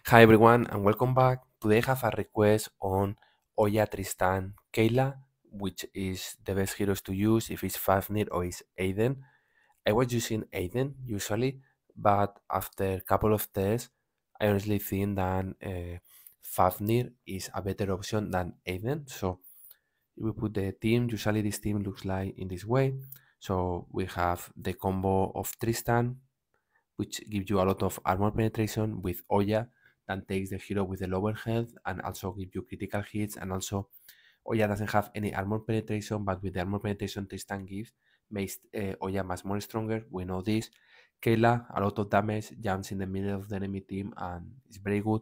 Hi everyone and welcome back. Today I have a request on Oya Tristan Kayla, which is the best heroes to use if it's Fafnir or it's Aidan. I was using Aidan usually, but after a couple of tests, I honestly think that Fafnir is a better option than Aidan. So we put the team. Usually this team looks like in this way. So we have the combo of Tristan, which gives you a lot of armor penetration with Oya, that takes the hero with the lower health and also give you critical hits. And also Oya doesn't have any armor penetration, but with the armor penetration Tristan gives, makes Oya much more stronger. We know this. Kayla, a lot of damage, jumps in the middle of the enemy team and is very good.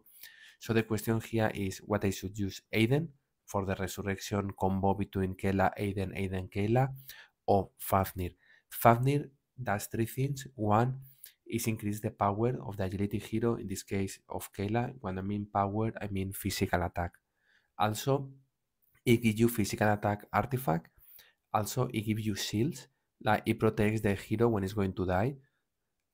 So the question here is what I should use, Aidan for the resurrection combo between Kayla, Aidan, Kayla, or Fafnir. Fafnir does three things. One is increase the power of the agility hero, in this case of Kayla. When I mean power, I mean physical attack. Also, it gives you physical attack artifact. Also, it gives you shields, like it protects the hero when it's going to die.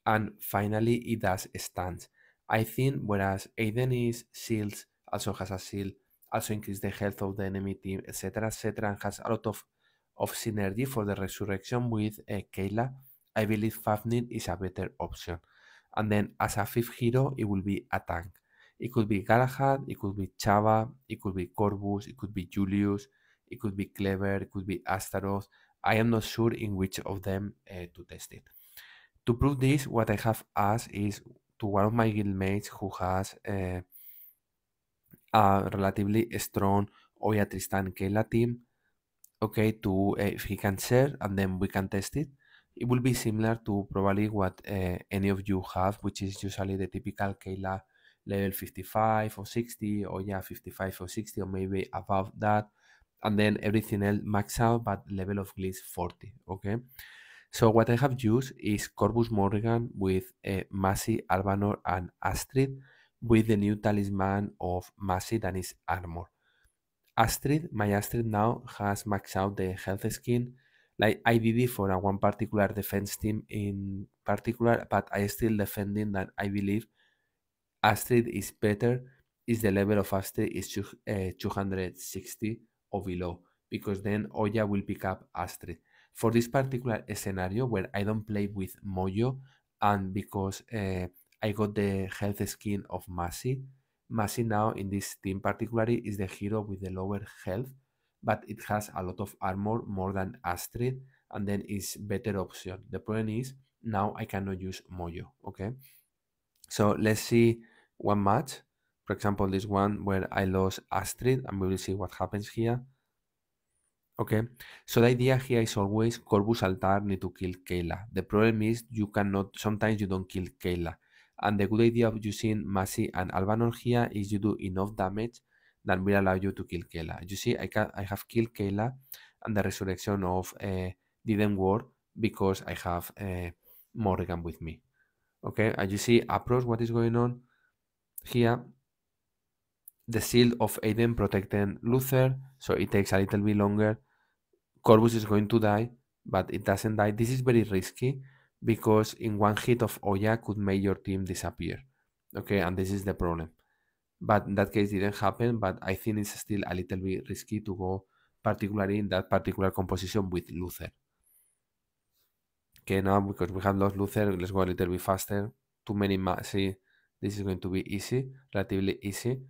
And finally, it does stuns. I think whereas Aiden is shields, also has a shield, also increase the health of the enemy team, etc., and has a lot of synergy for the resurrection with Kayla, I believe Fafnir is a better option. And then as a fifth hero, it will be a tank. It could be Galahad, it could be Chava, it could be Corvus, it could be Julius, it could be Clever, it could be Astaroth. I am not sure in which of them to test it. To prove this, what I have asked is to one of my guildmates who has a relatively strong Oya Tristan Kayla team, okay, to if he can share and then we can test it. It will be similar to probably what any of you have, which is usually the typical Kayla level 55 or 60, or yeah, 55 or 60, or maybe above that, and then everything else max out, but level of glitch 40, okay? So what I have used is Corvus Morrigan with Massey, Albanor, and Astrid with the new talisman of Massey that is armor. Astrid, my Astrid now has maxed out the health skin. Like I did it for a one particular defense team in particular, but I still defending that I believe Astrid is better. Is the level of Astrid is 260 or below, because then Oya will pick up Astrid. For this particular scenario where I don't play with Mojo, and because I got the health skin of Masi, Masi now in this team particularly is the hero with the lower health, but it has a lot of armor more than Astrid, and then is better option. The problem is now I cannot use Mojo. Okay, so let's see one match. For example, this one where I lost Astrid, and we will see what happens here. Okay, so the idea here is always Corvus Altar need to kill Kayla. The problem is you cannot, sometimes you don't kill Kayla. And the good idea of using Masi and Albanor here is you do enough damage that will allow you to kill Kayla. You see, I have killed Kayla, and the resurrection of didn't work because I have Morrigan with me. Okay, and you see approach what is going on here. The shield of Aiden protecting Luther, so it takes a little bit longer. Corvus is going to die, but it doesn't die. This is very risky because in one hit of Oya could make your team disappear. Okay, and this is the problem. But in that case, it didn't happen. But I think it's still a little bit risky to go, particularly in that particular composition with Luther. Okay, now because we have lost Luther, let's go a little bit faster. Too many see, this is going to be easy, relatively easy,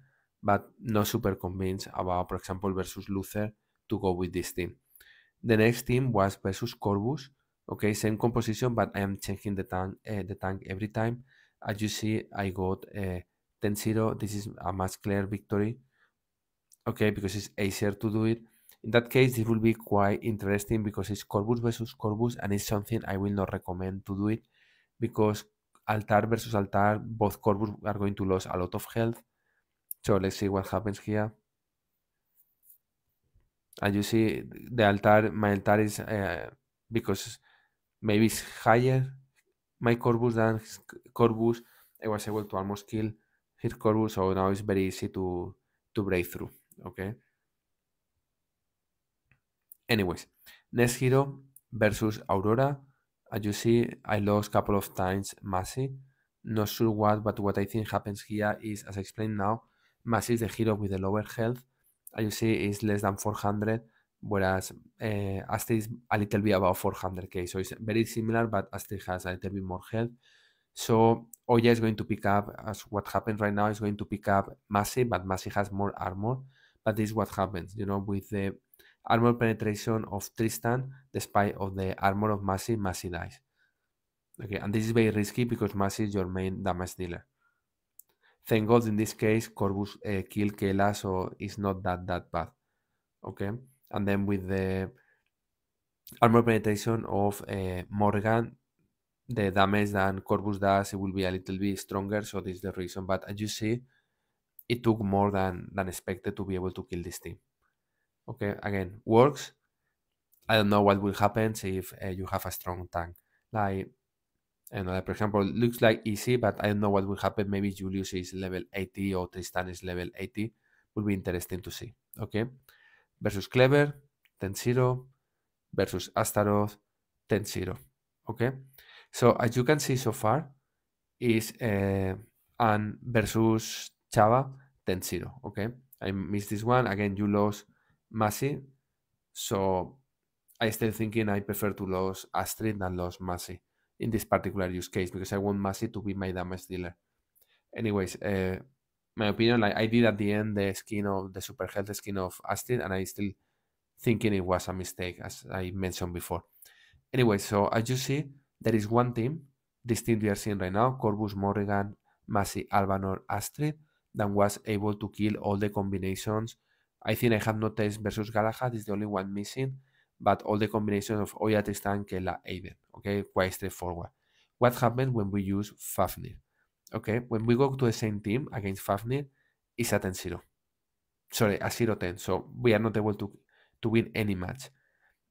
but not super convinced about, for example, versus Luther to go with this team. The next team was versus Corvus. Okay, same composition, but I am changing the tank every time. As you see, I got 10-0. This is a much clear victory. Okay, because it's easier to do it. In that case, it will be quite interesting because it's Corvus versus Corvus, and it's something I will not recommend to do it because Altar versus Altar, both Corvus are going to lose a lot of health. So let's see what happens here. And you see the altar, my altar is because maybe it's higher my Corvus than his Corvus. I was able to almost kill his Corvus, so now it's very easy to break through. Okay. Anyways, next hero versus Aurora. As you see, I lost a couple of times Massey. Not sure what, but what I think happens here is, as I explained now, Massey is the hero with the lower health. As you see, is less than 400, whereas Astrid is a little bit above 400k. So it's very similar, but Astrid has a little bit more health. So Oya is going to pick up, as what happens right now, is going to pick up Massey, but Massey has more armor. But this is what happens, with the armor penetration of Tristan, despite of the armor of Massey, Massey dies. Okay, and this is very risky because Massey is your main damage dealer. Thank God in this case, Corvus killed Kayla, so it's not that bad. Okay, and then with the armor penetration of Morgan, the damage that Corvus does, it will be a little bit stronger, so this is the reason. But as you see, it took more than expected to be able to kill this team. Okay, again, works. I don't know what will happen if you have a strong tank. Like, for example, looks like easy, but I don't know what will happen. Maybe Julius is level 80 or Tristan is level 80. Will be interesting to see. Okay, versus Clever, 10-0, versus Astaroth, 10-0. Okay, so as you can see so far, is and versus Chava, 10-0. Okay, I missed this one. Again, you lost Massey, so I still thinking I prefer to lose Astrid than lose Massey in this particular use case because I want Massey to be my damage dealer. Anyways, my opinion, like I did at the end the skin of the super health skin of Astrid, and I still thinking it was a mistake as I mentioned before. Anyway, so as you see, there is one team, this team we are seeing right now, Corvus, Morrigan, Massey, Albanor, Astrid, that was able to kill all the combinations. I think I have not tested versus Galahad, is the only one missing, but all the combinations of Oya, Tristan, Kayla, Aidan. Okay, quite straightforward. What happens when we use Fafnir? Okay, when we go to the same team against Fafnir, it's a 10-0. Sorry, a 0-10. So we are not able to win any match.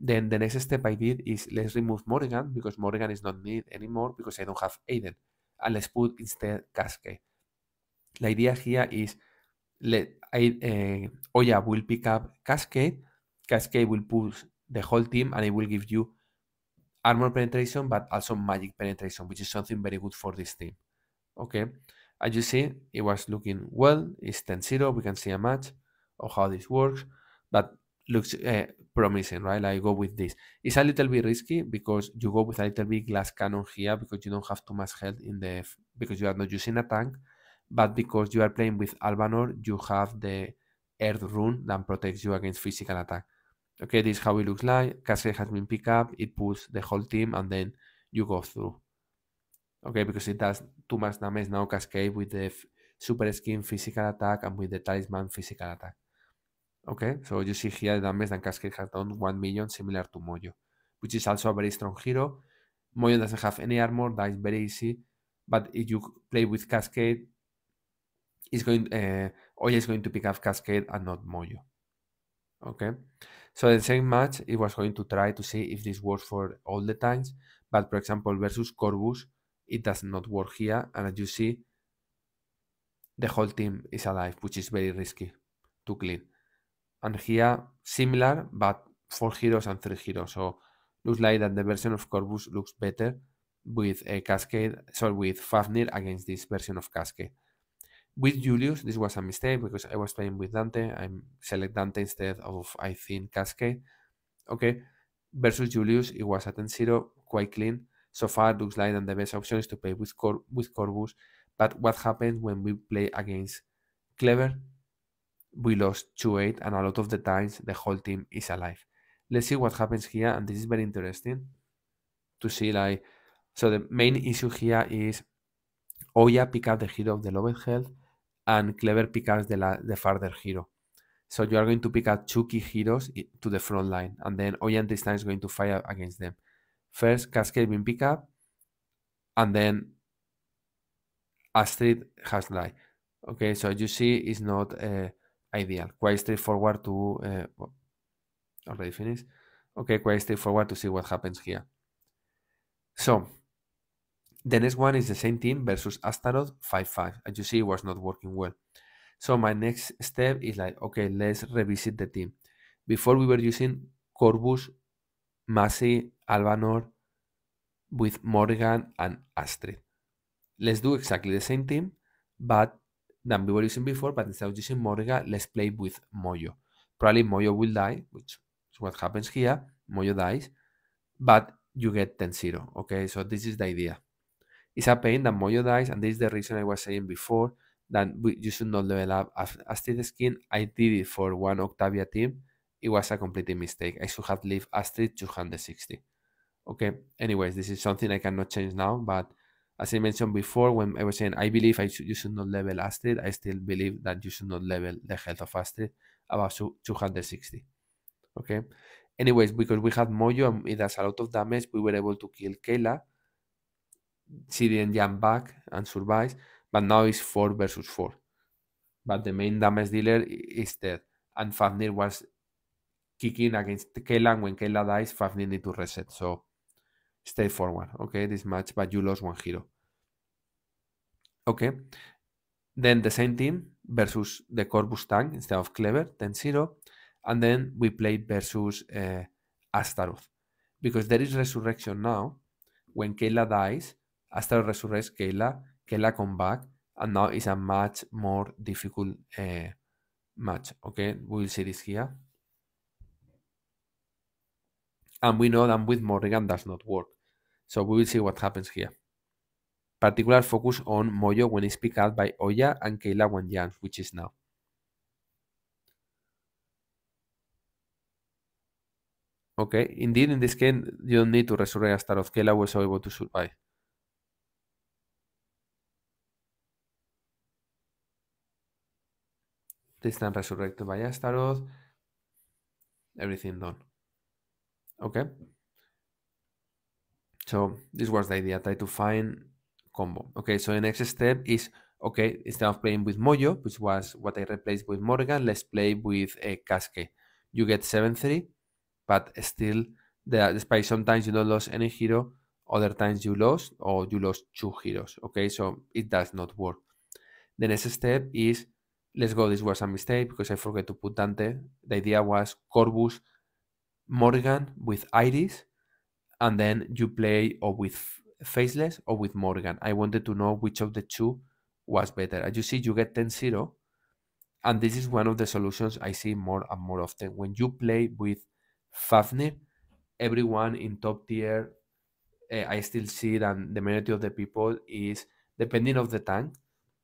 Then the next step I did is let's remove Morrigan because Morrigan is not needed anymore because I don't have Aidan. And let's put instead Cascade. The idea here is Oya will pick up Cascade. Cascade will push the whole team and it will give you armor penetration but also magic penetration, which is something very good for this team. Okay, as you see, it was looking well. It's 10-0. We can see a match of how this works, but looks promising, right? Like go with this. It's a little bit risky because you go with a little bit glass cannon here because you don't have too much health because you are not using a tank, but because you are playing with Albanor, you have the Earth rune that protects you against physical attack. Okay, this is how it looks like. Castle has been picked up. It pulls the whole team, and then you go through. Okay, because it does too much damage now, Cascade with the super skin physical attack and with the talisman physical attack. Okay, so you see here the damage that Cascade has done 1 million, similar to Mojo, which is also a very strong hero. Mojo doesn't have any armor, that is very easy, but if you play with Cascade, Oya is going to pick up Cascade and not Mojo. Okay, so the same match, it was going to try to see if this works for all the times, but for example, versus Corvus, it does not work here, and as you see, the whole team is alive, which is very risky to clean. And here, similar, but 4 heroes and 3 heroes. So looks like that the version of Corvus looks better with a Cascade, sorry, with Fafnir against this version of Cascade. With Julius, this was a mistake because I was playing with Dante. I select Dante instead of, I think, Cascade. Okay, versus Julius, it was a 10-0, quite clean. So far, looks like that the best option is to play with Corvus. But what happens when we play against Clever? We lost 2-8, and a lot of the times the whole team is alive. Let's see what happens here, and this is very interesting to see. Like, so the main issue here is Oya pick up the hero of the lowest health, and Clever pick up the farther hero. So you are going to pick up 2 key heroes to the front line, and then Oya and Tristan is going to fight against them. First, Cascade being pick up, and then Astrid has died. Okay, so you see, it's not ideal. Quite straightforward to already finished. Okay, quite straightforward to see what happens here. So the next one is the same team versus Astaroth 5-5. As you see, it was not working well. So my next step is like, okay, let's revisit the team. Before we were using Corvus, Massey, Albanor with Morgan and Astrid. let's do exactly the same team, but than we were using before, but instead of using Morga, let's play with Moyo. Probably Moyo will die, which is what happens here. Moyo dies, but you get 10-0. Okay, so this is the idea. It's a pain that Moyo dies, and this is the reason I was saying before that you should not level up Astrid skin. I did it for one Octavia team. It was a complete mistake. I should have left Astrid 260. Okay, anyways, this is something I cannot change now, but as I mentioned before, when I was saying I believe you should not level Astrid, I still believe that you should not level the health of Astrid above 260. Okay, anyways, because we had Mojo and it does a lot of damage, we were able to kill Kayla. She didn't jump back and survives, but now it's 4 versus 4. But the main damage dealer is dead, and Fafnir was kicking against Kayla, and when Kayla dies, Fafnir need to reset. So stay forward, okay, this match, but you lost one hero. Okay, then the same team versus the Corvus tank instead of Clever, 10-0, and then we played versus Astaroth. Because there is resurrection now, when Kayla dies, Astaroth resurrects Kayla, Kayla come back, and now it's a much more difficult match, okay? We will see this here. And we know that with Morrigan does not work. So we will see what happens here. Particular focus on Moyo when it's picked up by Oya and Kayla when young, which is now. Okay, indeed, in this case, you don't need to resurrect Astaroth. Kayla was able to survive. Tristan resurrected by Astaroth. Everything done. Okay. So this was the idea. Try to find combo. Okay, so the next step is, okay, instead of playing with Mojo, which was what I replaced with Morgan, let's play with a Casque. You get 7-3, but still, despite sometimes you don't lose any hero, other times you lost, or you lost 2 heroes. Okay, so it does not work. The next step is, let's go, this was a mistake because I forgot to put Dante. The idea was Corvus, Morgan with Iris, and then you play or with Faceless or with Morgan. I wanted to know which of the two was better. As you see, you get 10-0, and this is one of the solutions I see more and more often. When you play with Fafnir, everyone in top tier, I still see that the majority of the people is depending of the tank,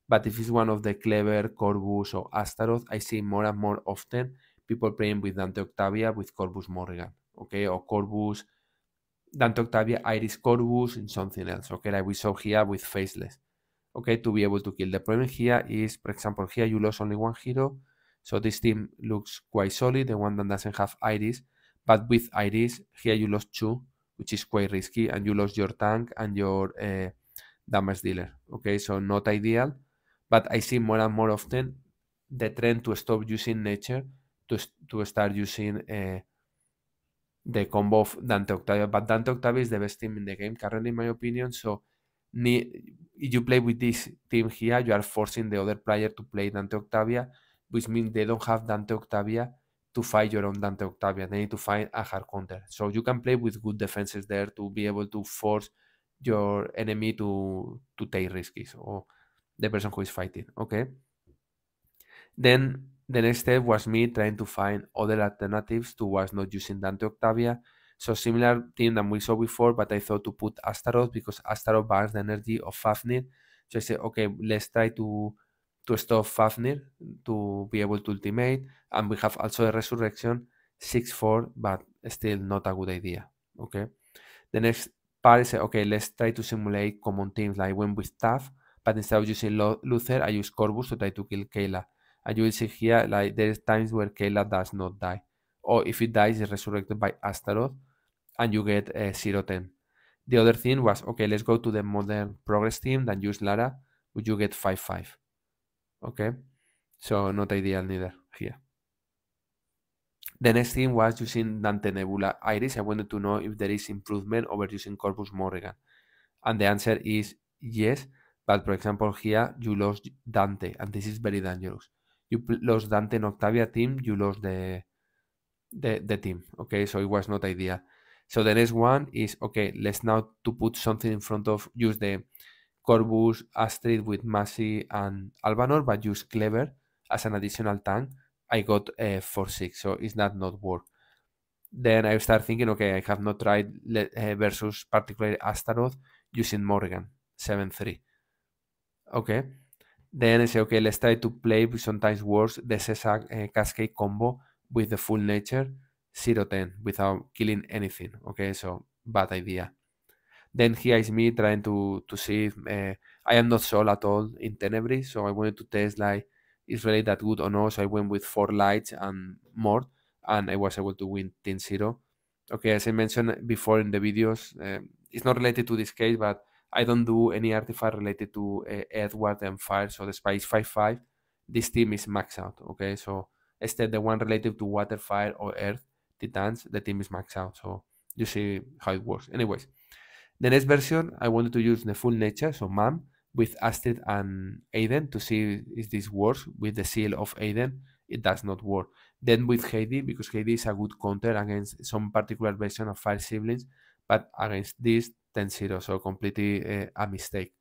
but if it's one of the Clever, Corvus, or Astaroth, I see more and more often people playing with Dante Octavia with Corvus Morgan, okay, or Corvus Dante Octavia Iris Corvus in something else, okay, like we saw here with Faceless, okay, to be able to kill. The problem here is, for example, here you lost only one hero, so this team looks quite solid, the one that doesn't have Iris, but with Iris, here you lost 2, which is quite risky, and you lost your tank and your damage dealer, okay, so not ideal, but I see more and more often the trend to stop using nature to start using the combo of Dante Octavia. But Dante Octavia is the best team in the game currently, in my opinion. So if you play with this team here, you are forcing the other player to play Dante Octavia, which means they don't have Dante Octavia to fight your own Dante Octavia. They need to find a hard counter. So you can play with good defenses there to be able to force your enemy to take risks, or the person who is fighting. Okay. Then the next step was me trying to find other alternatives towards not using Dante Octavia. So similar team that we saw before, but I thought to put Astaroth because Astaroth burns the energy of Fafnir. So I said, okay, let's try to stop Fafnir to be able to ultimate. And we have also a resurrection 6-4, but still not a good idea. Okay. The next part is, okay, let's try to simulate common teams like when with Taff, but instead of using Luther, I use Corvus to try to kill Kayla. And you will see here, like, there's times where Kayla does not die. Or if it dies, it's resurrected by Astaroth, and you get 0-10. The other thing was, okay, let's go to the modern progress team, then use Lara, which you get 5-5. Okay? So not ideal neither here. The next thing was using Dante Nebula Iris. I wanted to know if there is improvement over using Corvus Morrigan. And the answer is yes. But for example, here you lost Dante, and this is very dangerous. You lost Dante in Octavia team, you lost the team. Okay, so it was not ideal. So the next one is, okay, let's now to put something in front of, use the Corvus, Astrid with Massey and Albanor, but use Clever as an additional tank, I got 4-6, so it's not work. Then I start thinking, okay, I have not tried versus particularly Astaroth using Morgan, 7-3. Okay. Then I say, okay, let's try to play with sometimes worse the Cesar Cascade combo with the full nature 0-10 without killing anything. Okay, so bad idea. Then here is me trying to see if I am not sold at all in Tenebris, so I wanted to test like is really that good or no. So I went with 4 lights and more, and I was able to win 10-0. Okay, as I mentioned before in the videos, it's not related to this case, but I don't do any artifact related to Edward and Fire. So despite 5-5, this team is maxed out. Okay, so instead the one related to Water, Fire, or Earth Titans, the team is maxed out. So you see how it works. Anyways, the next version, I wanted to use the full nature, so Mam, with Astrid and Aidan to see if this works. With the seal of Aidan, it does not work. Then with Heidi, because Heidi is a good counter against some particular version of Fire Siblings, but against this, 10-0, so completely a mistake.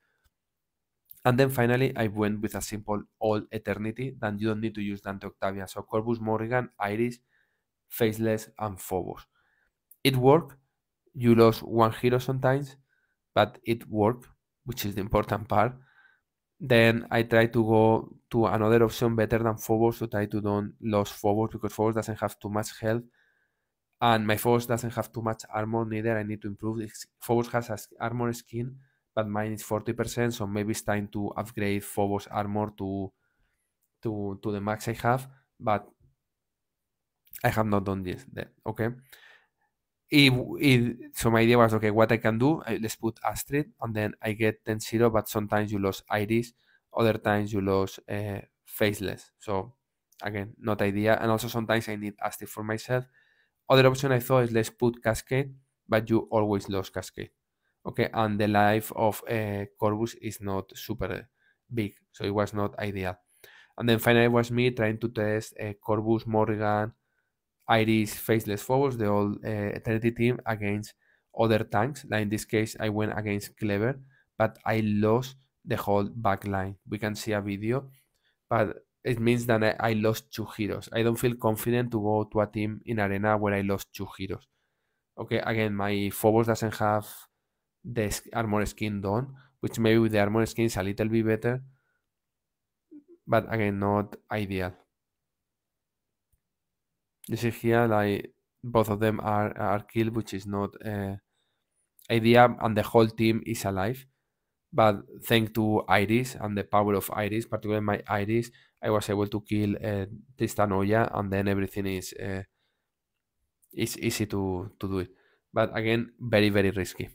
And then finally, I went with a simple All Eternity, then you don't need to use Dante Octavia. So Corvus Morrigan, Iris, Faceless, and Phobos. It worked. You lost one hero sometimes, but it worked, which is the important part. Then I try to go to another option better than Phobos to try to don't lose Phobos because Phobos doesn't have too much health and my Phobos doesn't have too much armor neither. I need to improve. Phobos has an armor skin, but mine is 40%, so maybe it's time to upgrade Phobos armor to the max I have, but I have not done this. Okay. So my idea was, okay, what I can do, let's put Astrid, and then I get 10-0, but sometimes you lose Iris, other times you lose Faceless. So again, not idea. And also sometimes I need Astrid for myself. Other option I thought is let's put Cascade, but you always lose Cascade. Okay, and the life of Corvus is not super big, so it was not ideal. And then finally it was me trying to test Corvus, Morrigan, Iris, Faceless Phobos, the old Eternity team against other tanks. Like in this case, I went against Clever, but I lost the whole back line. We can see a video, but it means that I lost 2 heroes. I don't feel confident to go to a team in Arena where I lost 2 heroes. Okay, again, my Phobos doesn't have the armor skin done, which maybe with the armor skin is a little bit better, but again, not ideal. You see here, like both of them are killed, which is not idea, and the whole team is alive. But thanks to Iris and the power of Iris, particularly my Iris, I was able to kill Tristan, and then everything is easy to do it. But again, very risky.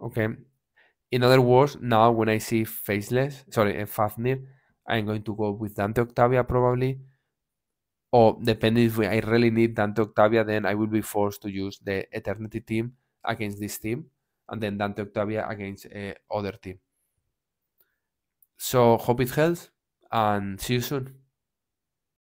Okay. In other words, now when I see Fafnir, I'm going to go with Dante Octavia probably. Or depending if I really need Dante Octavia, then I will be forced to use the Eternity team against this team, and then Dante Octavia against other team. So hope it helps, and see you soon.